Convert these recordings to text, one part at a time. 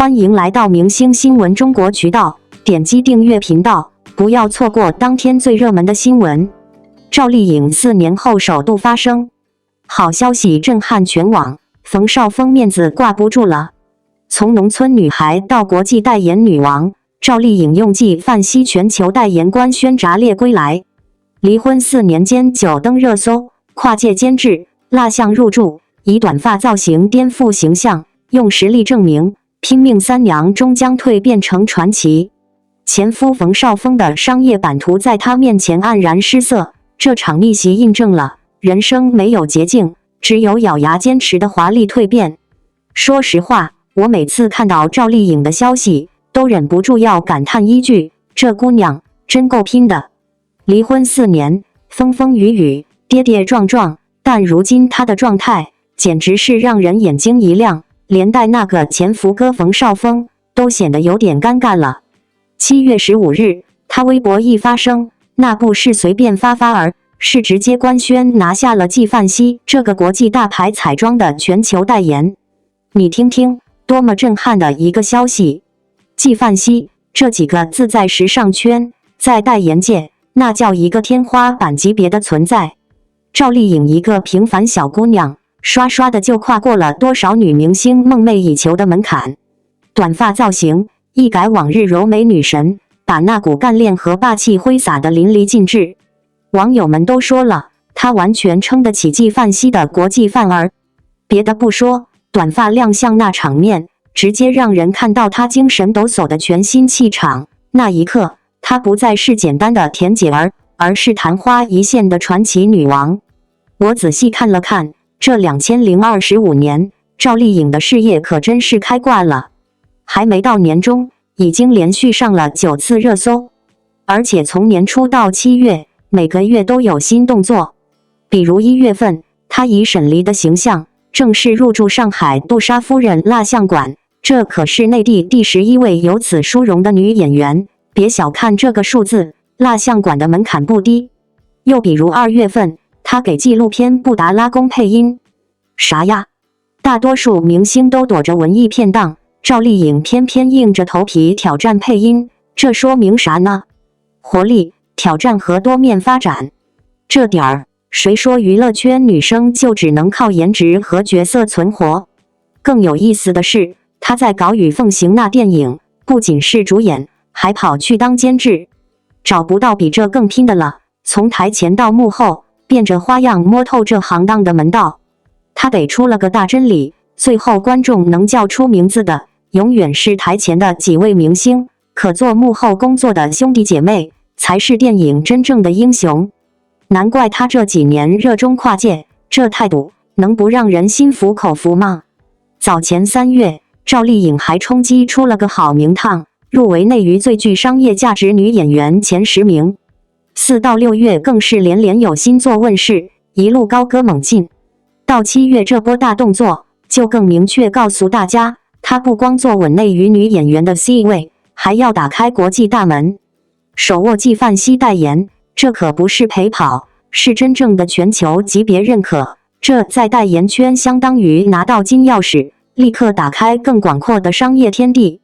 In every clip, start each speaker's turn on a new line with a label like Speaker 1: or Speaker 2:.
Speaker 1: 欢迎来到明星新闻中国渠道，点击订阅频道，不要错过当天最热门的新闻。赵丽颖4年后首度发声，好消息震撼全网，冯绍峰面子挂不住了。从农村女孩到国际代言女王，赵丽颖用纪梵希全球代言官宣炸裂归来。离婚4年间9登热搜，跨界监制，蜡像入驻，以短发造型颠覆形象，用实力证明拼命三娘终将蜕变成传奇。前夫冯绍峰的商业版图在他面前黯然失色，这场逆袭印证了人生没有捷径，只有咬牙坚持的华丽蜕变。说实话，我每次看到赵丽颖的消息，都忍不住要感叹一句：这姑娘真够拼的。离婚4年，风风雨雨，跌跌撞撞，但如今她的状态简直是让人眼睛一亮，连带那个前福哥冯绍峰都显得有点尴尬了。7月15日，他微博一发声，那不是随便发发儿，是直接官宣拿下了纪梵希这个国际大牌彩妆的全球代言。你听听，多么震撼的一个消息！纪梵希这几个字在时尚圈，在代言界，那叫一个天花板级别的存在。赵丽颖一个平凡小姑娘，刷刷的就跨过了多少女明星梦寐以求的门槛。短发造型，一改往日柔美女神，把那股干练和霸气挥洒得淋漓尽致。网友们都说了，她完全撑得起纪梵希的国际范儿。别的不说，短发亮相那场面，直接让人看到她精神抖擞的全新气场。那一刻，她不再是简单的甜姐儿，而是昙花一现的传奇女王。我仔细看了看，这2025年，赵丽颖的事业可真是开挂了。还没到年终，已经连续上了9次热搜，而且从年初到7月，每个月都有新动作。比如1月份，她以沈黎的形象正式入驻上海杜莎夫人蜡像馆，这可是内地第11位有此殊荣的女演员。别小看这个数字，蜡像馆的门槛不低。又比如2月份，她给纪录片《布达拉宫》配音。啥呀？大多数明星都躲着文艺片档，赵丽颖偏偏硬着头皮挑战配音，这说明啥呢？活力、挑战和多面发展。这点儿，谁说娱乐圈女生就只能靠颜值和角色存活？更有意思的是，她在搞《与凤行》那电影，不仅是主演，还跑去当监制。找不到比这更拼的了，从台前到幕后，变着花样摸透这行当的门道。他给出了个大真理，最后观众能叫出名字的，永远是台前的几位明星，可做幕后工作的兄弟姐妹，才是电影真正的英雄。难怪他这几年热衷跨界，这态度能不让人心服口服吗？早前3月，赵丽颖还冲击出了个好名堂，入围内娱最具商业价值女演员前10名。4到6月更是连连有新作问世，一路高歌猛进。到7月这波大动作，就更明确告诉大家，她不光坐稳内娱女演员的 C 位，还要打开国际大门。手握纪梵希代言，这可不是陪跑，是真正的全球级别认可。这在代言圈相当于拿到金钥匙，立刻打开更广阔的商业天地。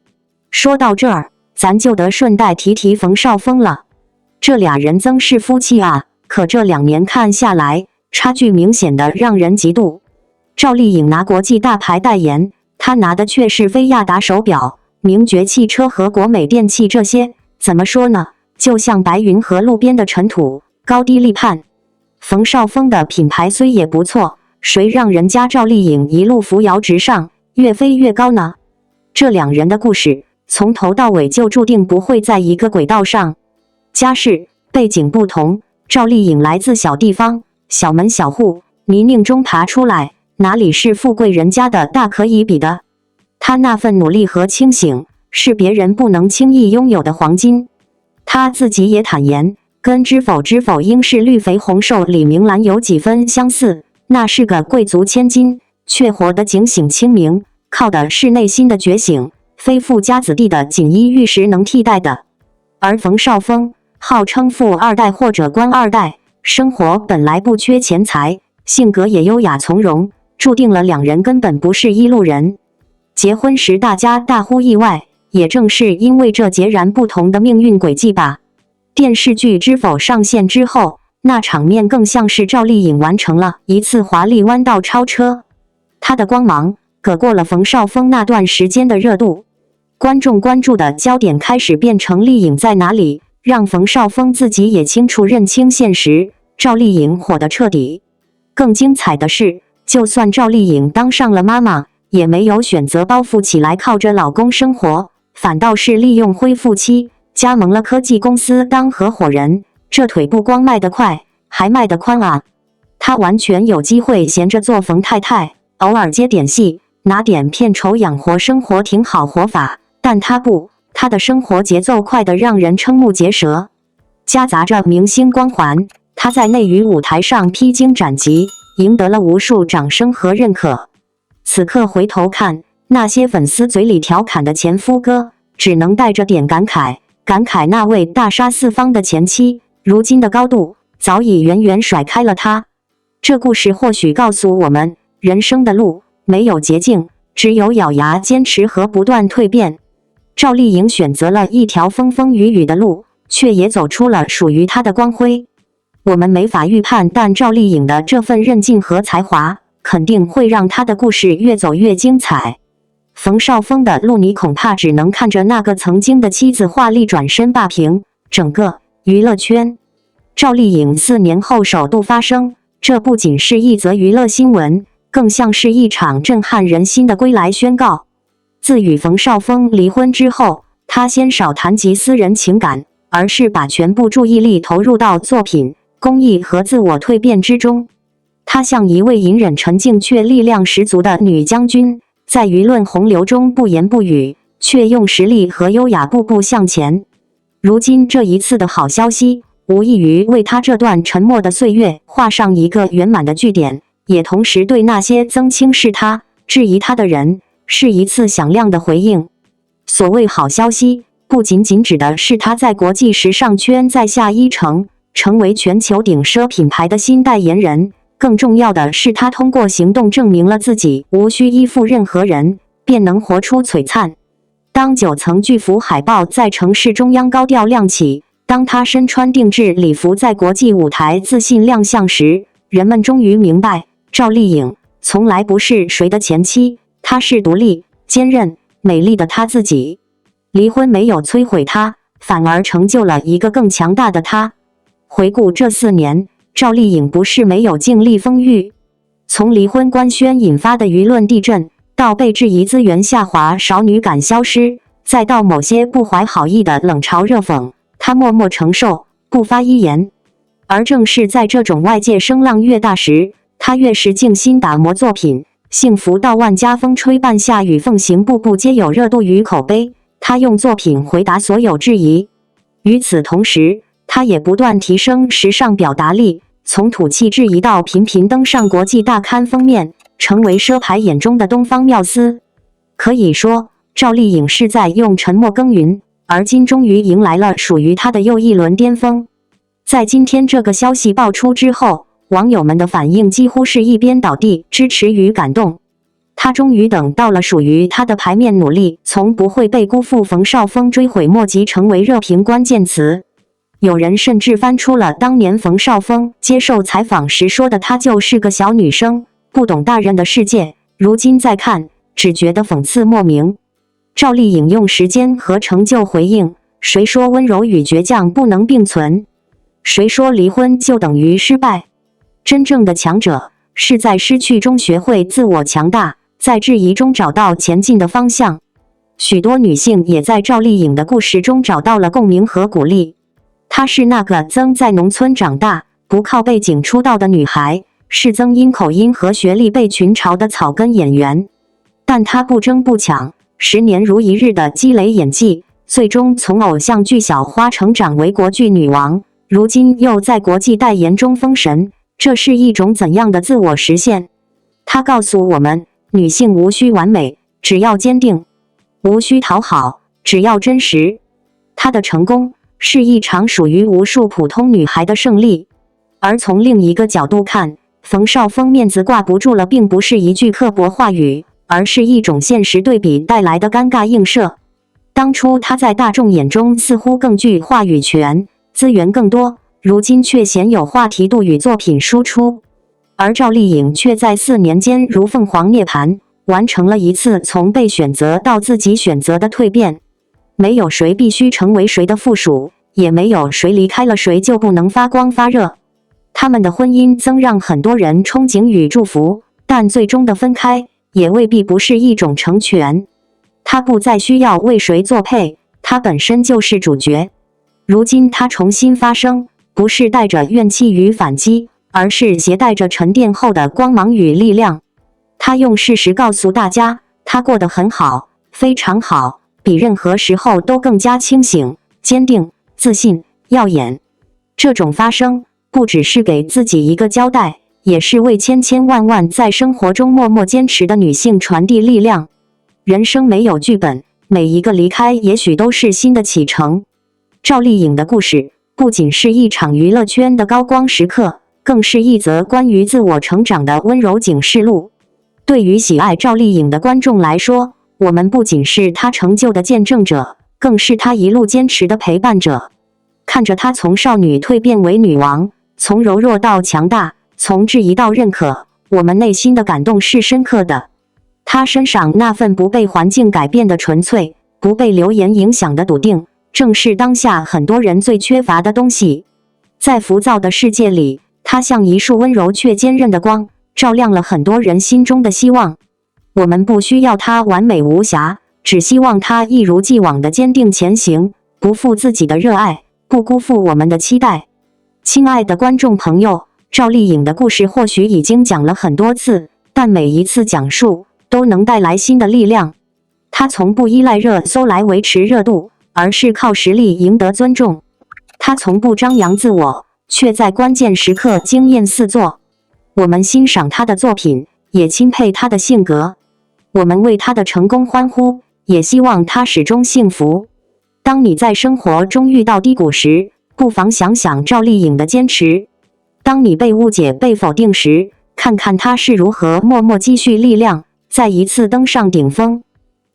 Speaker 1: 说到这儿，咱就得顺带提提冯绍峰了。这俩人曾是夫妻啊，可这2年看下来，差距明显的让人嫉妒。赵丽颖拿国际大牌代言，她拿的却是飞亚达手表、名爵汽车和国美电器这些，怎么说呢？就像白云和路边的尘土，高低立判。冯绍峰的品牌虽也不错，谁让人家赵丽颖一路扶摇直上，越飞越高呢？这2人的故事，从头到尾就注定不会在一个轨道上。家世背景不同，赵丽颖来自小地方，小门小户，泥泞中爬出来，哪里是富贵人家的大可以比的？她那份努力和清醒，是别人不能轻易拥有的黄金。她自己也坦言，跟知否应是绿肥红瘦李明兰有几分相似，那是个贵族千金，却活得警醒清明，靠的是内心的觉醒，非富家子弟的锦衣玉食能替代的。而冯绍峰号称富2代或者官2代，生活本来不缺钱财，性格也优雅从容，注定了2人根本不是一路人。结婚时大家大呼意外，也正是因为这截然不同的命运轨迹吧。电视剧《知否》上线之后，那场面更像是赵丽颖完成了一次华丽弯道超车，她的光芒隔过了冯绍峰那段时间的热度。观众关注的焦点开始变成丽颖在哪里，让冯绍峰自己也清楚认清现实，赵丽颖火得彻底。更精彩的是，就算赵丽颖当上了妈妈，也没有选择包袱起来靠着老公生活，反倒是利用恢复期加盟了科技公司当合伙人，这腿不光迈得快，还迈得宽啊！她完全有机会闲着做冯太太，偶尔接点戏，拿点片酬养活生活，挺好活法。但她不，她的生活节奏快得让人瞠目结舌，夹杂着明星光环。她在内娱舞台上披荆斩棘，赢得了无数掌声和认可。此刻回头看，那些粉丝嘴里调侃的前夫哥，只能带着点感慨，感慨那位大杀四方的前妻，如今的高度早已远远甩开了他。这故事或许告诉我们，人生的路没有捷径，只有咬牙坚持和不断蜕变。赵丽颖选择了一条风风雨雨的路，却也走出了属于她的光辉。我们没法预判，但赵丽颖的这份韧劲和才华，肯定会让她的故事越走越精彩。冯绍峰的路，你恐怕只能看着那个曾经的妻子华丽转身霸屏整个娱乐圈。赵丽颖4年后首度发声，这不仅是一则娱乐新闻，更像是一场震撼人心的归来宣告。自与冯绍峰离婚之后，她鲜少谈及私人情感，而是把全部注意力投入到作品、公益和自我蜕变之中。她像一位隐忍沉静却力量十足的女将军，在舆论洪流中不言不语，却用实力和优雅步步向前。如今这一次的好消息，无异于为她这段沉默的岁月画上一个圆满的句点，也同时对那些曾轻视她、质疑她的人，是一次响亮的回应。所谓好消息，不仅仅指的是她在国际时尚圈再下一城，成为全球顶奢品牌的新代言人，更重要的是她通过行动证明了自己无需依附任何人，便能活出璀璨。当9层巨幅海报在城市中央高调亮起，当她身穿定制礼服在国际舞台自信亮相时，人们终于明白，赵丽颖从来不是谁的前妻，她是独立、坚韧、美丽的她自己。离婚没有摧毁她，反而成就了一个更强大的她。回顾这4年，赵丽颖不是没有经历风雨，从离婚官宣引发的舆论地震，到被质疑资源下滑、少女感消失，再到某些不怀好意的冷嘲热讽，她默默承受，不发一言。而正是在这种外界声浪越大时，她越是静心打磨作品，幸福到万家风吹半夏雨奉行，步步皆有热度与口碑。她用作品回答所有质疑。与此同时，她也不断提升时尚表达力，从土气质疑到频频登上国际大刊封面，成为奢牌眼中的东方妙思。可以说，赵丽颖是在用沉默耕耘，而今终于迎来了属于她的又一轮巅峰。在今天这个消息爆出之后，网友们的反应几乎是一边倒地支持与感动。她终于等到了属于她的牌面，努力从不会被辜负冯绍峰追悔莫及成为热评关键词。有人甚至翻出了当年冯绍峰接受采访时说的她就是个小女生，不懂大人的世界，如今再看，只觉得讽刺莫名。赵丽颖用时间和成就回应，谁说温柔与倔强不能并存？谁说离婚就等于失败？真正的强者是在失去中学会自我强大，在质疑中找到前进的方向。许多女性也在赵丽颖的故事中找到了共鸣和鼓励。她是那个曾在农村长大，不靠背景出道的女孩，是曾因口音和学历被群嘲的草根演员。但她不争不抢，10年如一日的积累演技，最终从偶像剧小花成长为国剧女王，如今又在国际代言中封神，这是一种怎样的自我实现？她告诉我们，女性无需完美，只要坚定；无需讨好，只要真实。她的成功是一场属于无数普通女孩的胜利。而从另一个角度看，冯绍峰面子挂不住了，并不是一句刻薄话语，而是一种现实对比带来的尴尬映射。当初她在大众眼中似乎更具话语权，资源更多，如今却鲜有话题度与作品输出。而赵丽颖却在4年间如凤凰涅槃，完成了一次从被选择到自己选择的蜕变。没有谁必须成为谁的附属，也没有谁离开了谁就不能发光发热。他们的婚姻曾让很多人憧憬与祝福，但最终的分开也未必不是一种成全。他不再需要为谁作配，他本身就是主角。如今他重新发声，不是带着怨气与反击，而是携带着沉淀后的光芒与力量。他用事实告诉大家，他过得很好，非常好，比任何时候都更加清醒、坚定、自信、耀眼。这种发声不只是给自己一个交代，也是为千千万万在生活中默默坚持的女性传递力量。人生没有剧本，每一个离开也许都是新的启程。赵丽颖的故事不仅是一场娱乐圈的高光时刻，更是一则关于自我成长的温柔警示录。对于喜爱赵丽颖的观众来说，我们不仅是她成就的见证者，更是她一路坚持的陪伴者。看着她从少女蜕变为女王，从柔弱到强大，从质疑到认可，我们内心的感动是深刻的。她身上那份不被环境改变的纯粹，不被流言影响的笃定，正是当下很多人最缺乏的东西。在浮躁的世界里，她像一束温柔却坚韧的光，照亮了很多人心中的希望。我们不需要她完美无瑕，只希望她一如既往的坚定前行，不负自己的热爱，不辜负我们的期待。亲爱的观众朋友，赵丽颖的故事或许已经讲了很多次，但每一次讲述都能带来新的力量。她从不依赖热搜来维持热度，而是靠实力赢得尊重。她从不张扬自我，却在关键时刻惊艳四座。我们欣赏她的作品，也钦佩她的性格。我们为她的成功欢呼，也希望她始终幸福。当你在生活中遇到低谷时，不妨想想赵丽颖的坚持。当你被误解、被否定时，看看她是如何默默积蓄力量，再一次登上顶峰。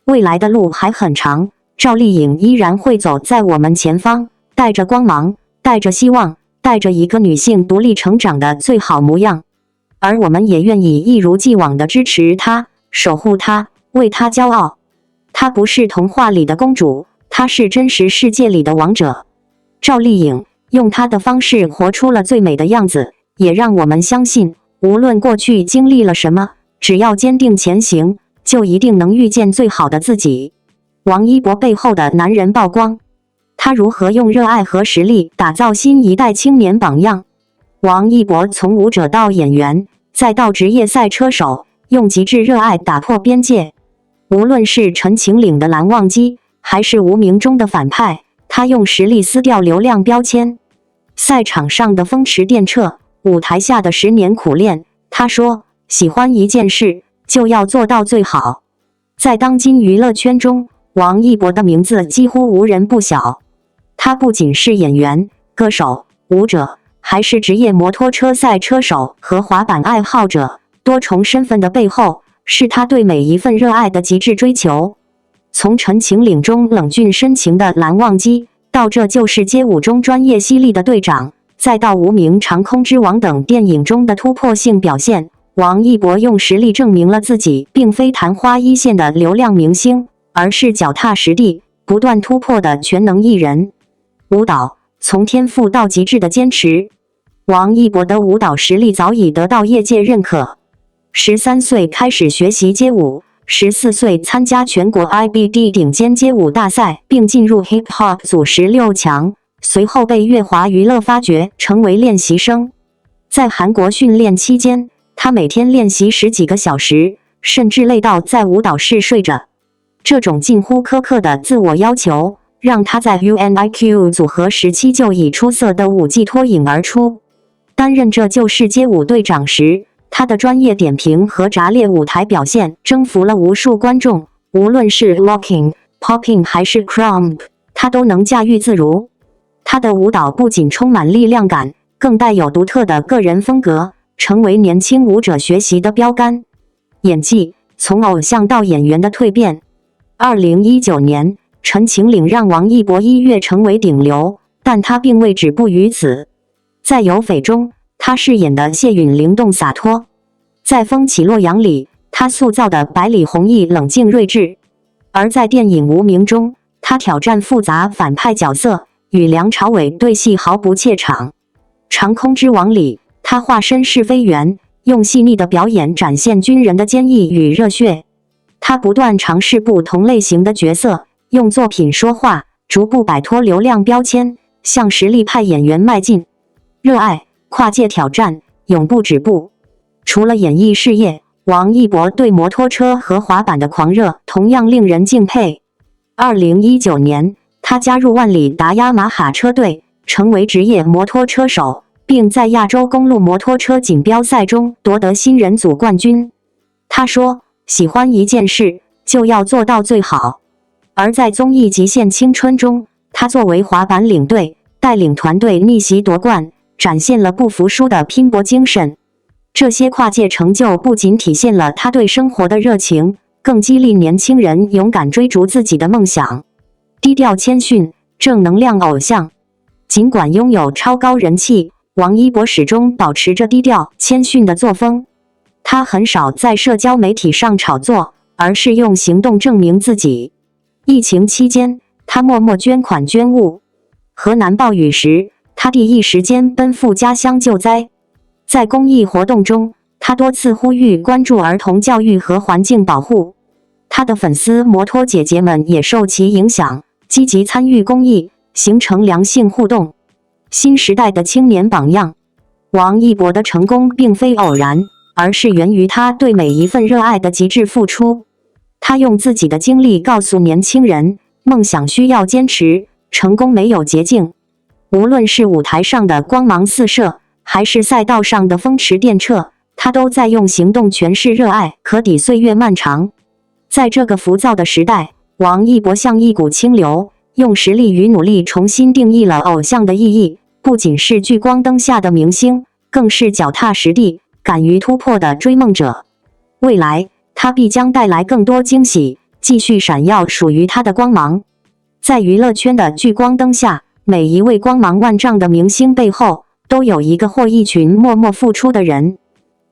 Speaker 1: 未来的路还很长，赵丽颖依然会走在我们前方，带着光芒，带着希望，带着一个女性独立成长的最好模样。而我们也愿意一如既往地支持她，守护她，为她骄傲。她不是童话里的公主，她是真实世界里的王者。赵丽颖用她的方式活出了最美的样子，也让我们相信，无论过去经历了什么，只要坚定前行，就一定能遇见最好的自己。王一博背后的男人曝光，他如何用热爱和实力打造新一代青年榜样？王一博从舞者到演员，再到职业赛车手，用极致热爱打破边界。无论是陈情岭的蓝忘机，还是无名中的反派，他用实力撕掉流量标签。赛场上的风驰电掣，舞台下的10年苦练。他说，喜欢一件事，就要做到最好。在当今娱乐圈中，王一博的名字几乎无人不晓。他不仅是演员、歌手、舞者，还是职业摩托车赛车手和滑板爱好者。多重身份的背后，是他对每一份热爱的极致追求。从陈情岭中冷峻深情的蓝忘机，到这就是街舞中专业犀利的队长，再到无名长空之王等电影中的突破性表现，王一博用实力证明了自己并非昙花一现的流量明星，而是脚踏实地、不断突破的全能艺人。舞蹈从天赋到极致的坚持，王一博的舞蹈实力早已得到业界认可。13岁开始学习街舞，14岁参加全国 IBD 顶尖街舞大赛，并进入 Hip Hop 组16强，随后被乐华娱乐发掘，成为练习生。在韩国训练期间，他每天练习10几个小时，甚至累到在舞蹈室睡着。这种近乎苛刻的自我要求，让他在 UNIQ 组合时期就以出色的舞技脱颖而出。担任这就是街舞队长时，他的专业点评和炸裂舞台表现征服了无数观众，无论是 locking、popping 还是 crump， 他都能驾驭自如。他的舞蹈不仅充满力量感，更带有独特的个人风格，成为年轻舞者学习的标杆。演技从偶像到演员的蜕变。2019年，陈情令让王一博一跃成为顶流，但他并未止步于此。在《有匪》中，他饰演的谢允灵动洒脱；在《风起洛阳》里，他塑造的百里弘毅冷静睿智；而在电影《无名》中，他挑战复杂反派角色，与梁朝伟对戏毫不怯场。《长空之王》里，他化身是非员，用细腻的表演展现军人的坚毅与热血。他不断尝试不同类型的角色，用作品说话，逐步摆脱流量标签，向实力派演员迈进。热爱、跨界挑战，永不止步。除了演艺事业，王一博对摩托车和滑板的狂热同样令人敬佩。2019年，他加入万里达雅马哈车队，成为职业摩托车手，并在亚洲公路摩托车锦标赛中夺得新人组冠军。他说，喜欢一件事，就要做到最好。而在综艺《极限青春》中，他作为滑板领队，带领团队逆袭夺冠，展现了不服输的拼搏精神。这些跨界成就不仅体现了他对生活的热情，更激励年轻人勇敢追逐自己的梦想。低调谦逊，正能量偶像。尽管拥有超高人气，王一博始终保持着低调谦逊的作风。他很少在社交媒体上炒作，而是用行动证明自己。疫情期间，他默默捐款捐物；河南暴雨时，他第一时间奔赴家乡救灾。在公益活动中，他多次呼吁关注儿童教育和环境保护。他的粉丝摩托姐姐们也受其影响，积极参与公益，形成良性互动。新时代的青年榜样。王一博的成功并非偶然，而是源于他对每一份热爱的极致付出。他用自己的经历告诉年轻人，梦想需要坚持，成功没有捷径。无论是舞台上的光芒四射，还是赛道上的风驰电掣，他都在用行动诠释热爱可抵岁月漫长。在这个浮躁的时代，王一博像一股清流，用实力与努力重新定义了偶像的意义，不仅是聚光灯下的明星，更是脚踏实地、敢于突破的追梦者。未来，他必将带来更多惊喜，继续闪耀属于他的光芒。在娱乐圈的聚光灯下，每一位光芒万丈的明星背后，都有一个或一群默默付出的人。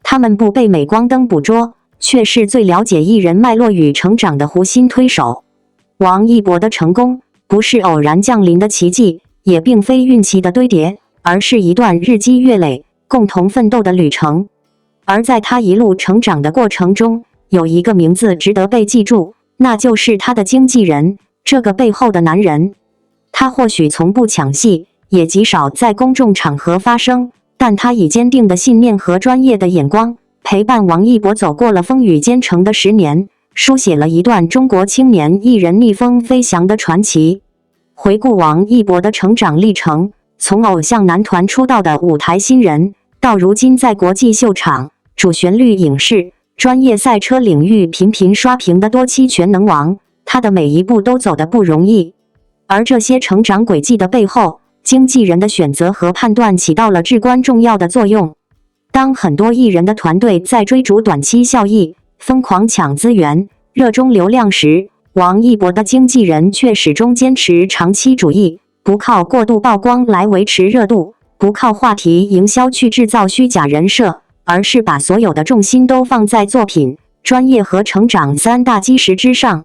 Speaker 1: 他们不被镁光灯捕捉，却是最了解艺人脉络与成长的弧心推手。王一博的成功，不是偶然降临的奇迹，也并非运气的堆叠，而是一段日积月累、共同奋斗的旅程。而在他一路成长的过程中，有一个名字值得被记住，那就是他的经纪人，这个背后的男人。他或许从不抢戏，也极少在公众场合发声，但他以坚定的信念和专业的眼光，陪伴王一博走过了风雨兼程的10年，书写了一段中国青年艺人逆风飞翔的传奇。回顾王一博的成长历程，从偶像男团出道的舞台新人，到如今在国际秀场、主旋律影视、专业赛车领域频频刷屏的多期全能王，他的每一步都走得不容易。而这些成长轨迹的背后，经纪人的选择和判断起到了至关重要的作用。当很多艺人的团队在追逐短期效益，疯狂抢资源，热衷流量时，王一博的经纪人却始终坚持长期主义，不靠过度曝光来维持热度，不靠话题营销去制造虚假人设，而是把所有的重心都放在作品、专业和成长3大基石之上。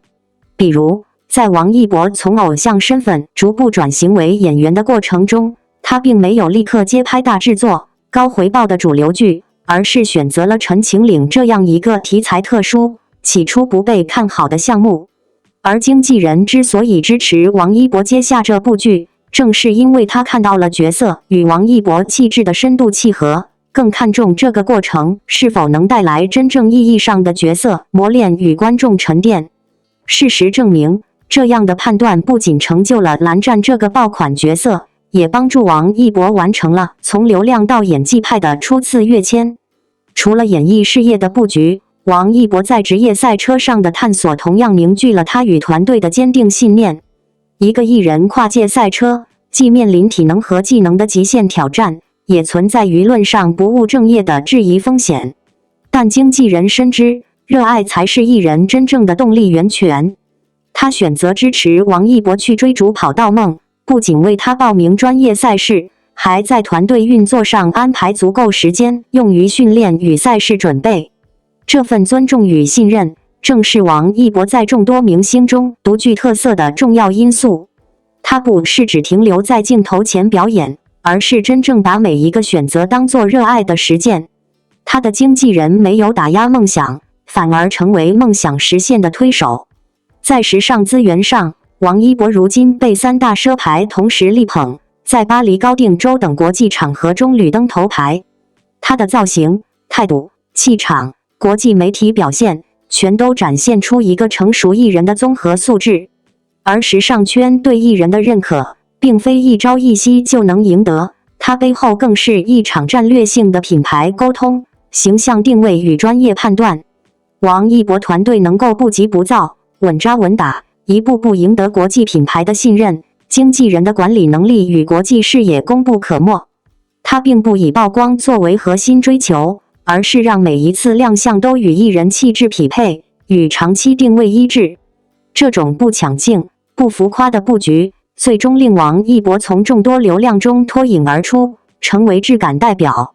Speaker 1: 比如，在王一博从偶像身份逐步转型为演员的过程中，他并没有立刻接拍大制作、高回报的主流剧，而是选择了《陈情令》这样一个题材特殊、起初不被看好的项目。而经纪人之所以支持王一博接下这部剧，正是因为他看到了角色与王一博气质的深度契合，更看重这个过程是否能带来真正意义上的角色磨练与观众沉淀。事实证明，这样的判断不仅成就了蓝湛这个爆款角色，也帮助王一博完成了从流量到演技派的初次跃迁。除了演艺事业的布局，王一博在职业赛车上的探索同样凝聚了他与团队的坚定信念。一个艺人跨界赛车，既面临体能和技能的极限挑战，也存在舆论上不务正业的质疑风险。但经纪人深知，热爱才是艺人真正的动力源泉。他选择支持王一博去追逐跑道梦，不仅为他报名专业赛事，还在团队运作上安排足够时间用于训练与赛事准备。这份尊重与信任，正是王一博在众多明星中独具特色的重要因素。他不是只停留在镜头前表演，而是真正把每一个选择当作热爱的实践。他的经纪人没有打压梦想，反而成为梦想实现的推手。在时尚资源上，王一博如今被3大奢牌同时力捧，在巴黎高定州等国际场合中屡登头牌。他的造型、态度、气场、国际媒体表现，全都展现出一个成熟艺人的综合素质。而时尚圈对艺人的认可，并非一朝一夕就能赢得，它背后更是一场战略性的品牌沟通、形象定位与专业判断。王一博团队能够不急不躁、稳扎稳打，一步步赢得国际品牌的信任，经纪人的管理能力与国际视野功不可没。他并不以曝光作为核心追求，而是让每一次亮相都与艺人气质匹配，与长期定位一致。这种不抢镜、不浮夸的布局，最终令王一博从众多流量中脱颖而出，成为质感代表。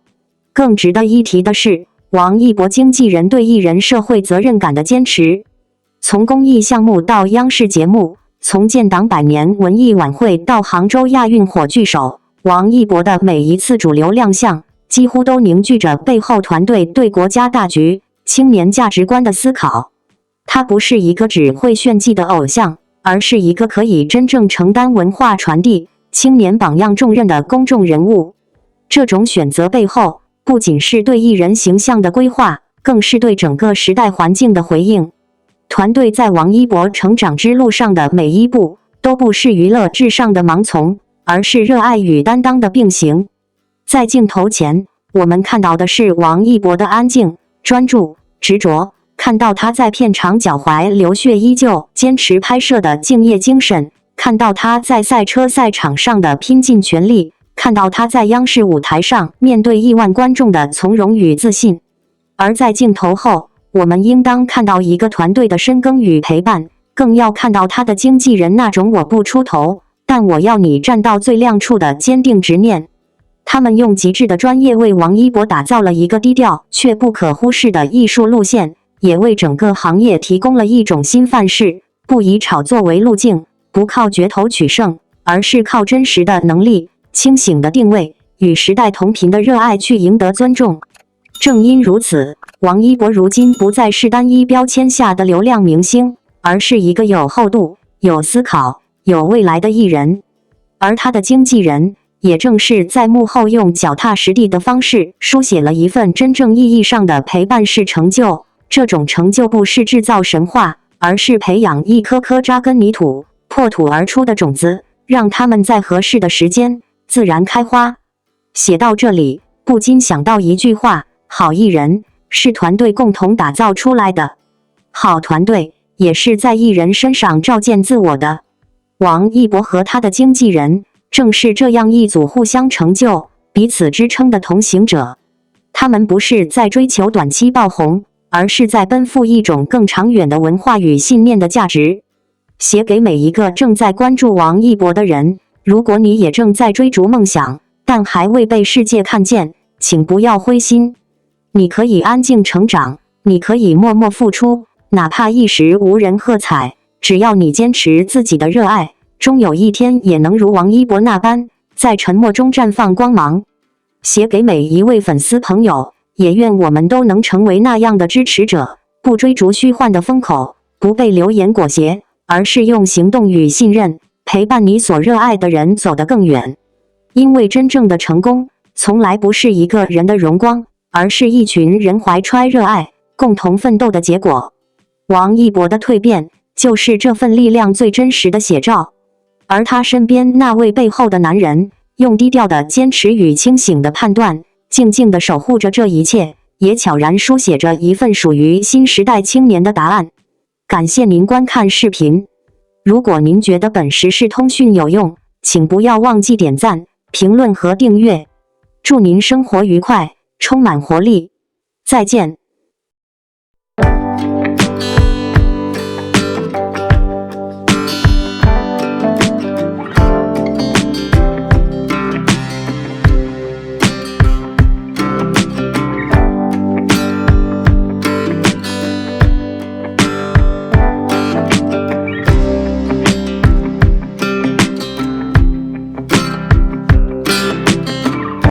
Speaker 1: 更值得一提的是，王一博经纪人对艺人社会责任感的坚持。从公益项目到央视节目，从建党100年文艺晚会到杭州亚运火炬手，王一博的每一次主流亮相，几乎都凝聚着背后团队对国家大局、青年价值观的思考。他不是一个只会炫技的偶像，而是一个可以真正承担文化传递、青年榜样重任的公众人物。这种选择背后，不仅是对艺人形象的规划，更是对整个时代环境的回应。团队在王一博成长之路上的每一步，都不是娱乐至上的盲从，而是热爱与担当的并行。在镜头前，我们看到的是王一博的安静、专注、执着，看到他在片场脚踝流血依旧坚持拍摄的敬业精神，看到他在赛车赛场上的拼尽全力，看到他在央视舞台上面对亿万观众的从容与自信。而在镜头后，我们应当看到一个团队的深耕与陪伴，更要看到他的经纪人那种我不出头，但我要你站到最亮处的坚定执念。他们用极致的专业为王一博打造了一个低调却不可忽视的艺术路线，也为整个行业提供了一种新范式，不以炒作为路径，不靠噱头取胜，而是靠真实的能力、清醒的定位与时代同频的热爱去赢得尊重。正因如此，王一博如今不再是单一标签下的流量明星，而是一个有厚度、有思考、有未来的艺人。而他的经纪人，也正是在幕后用脚踏实地的方式书写了一份真正意义上的陪伴式成就。这种成就不是制造神话，而是培养一颗颗扎根泥土、破土而出的种子，让他们在合适的时间自然开花。写到这里，不禁想到一句话：好艺人是团队共同打造出来的，好团队也是在艺人身上照见自我的。王一博和他的经纪人正是这样一组互相成就、彼此支撑的同行者。他们不是在追求短期爆红，而是在奔赴一种更长远的文化与信念的价值。写给每一个正在关注王一博的人，如果你也正在追逐梦想，但还未被世界看见，请不要灰心。你可以安静成长，你可以默默付出，哪怕一时无人喝彩，只要你坚持自己的热爱，终有一天也能如王一博那般，在沉默中绽放光芒。写给每一位粉丝朋友，也愿我们都能成为那样的支持者，不追逐虚幻的风口，不被流言裹挟，而是用行动与信任，陪伴你所热爱的人走得更远。因为真正的成功，从来不是一个人的荣光，而是一群人怀揣热爱，共同奋斗的结果。王一博的蜕变，就是这份力量最真实的写照。而他身边那位背后的男人，用低调的坚持与清醒的判断，静静地守护着这一切，也悄然书写着一份属于新时代青年的答案。感谢您观看视频。如果您觉得本时事通讯有用，请不要忘记点赞、评论和订阅。祝您生活愉快，充满活力。再见。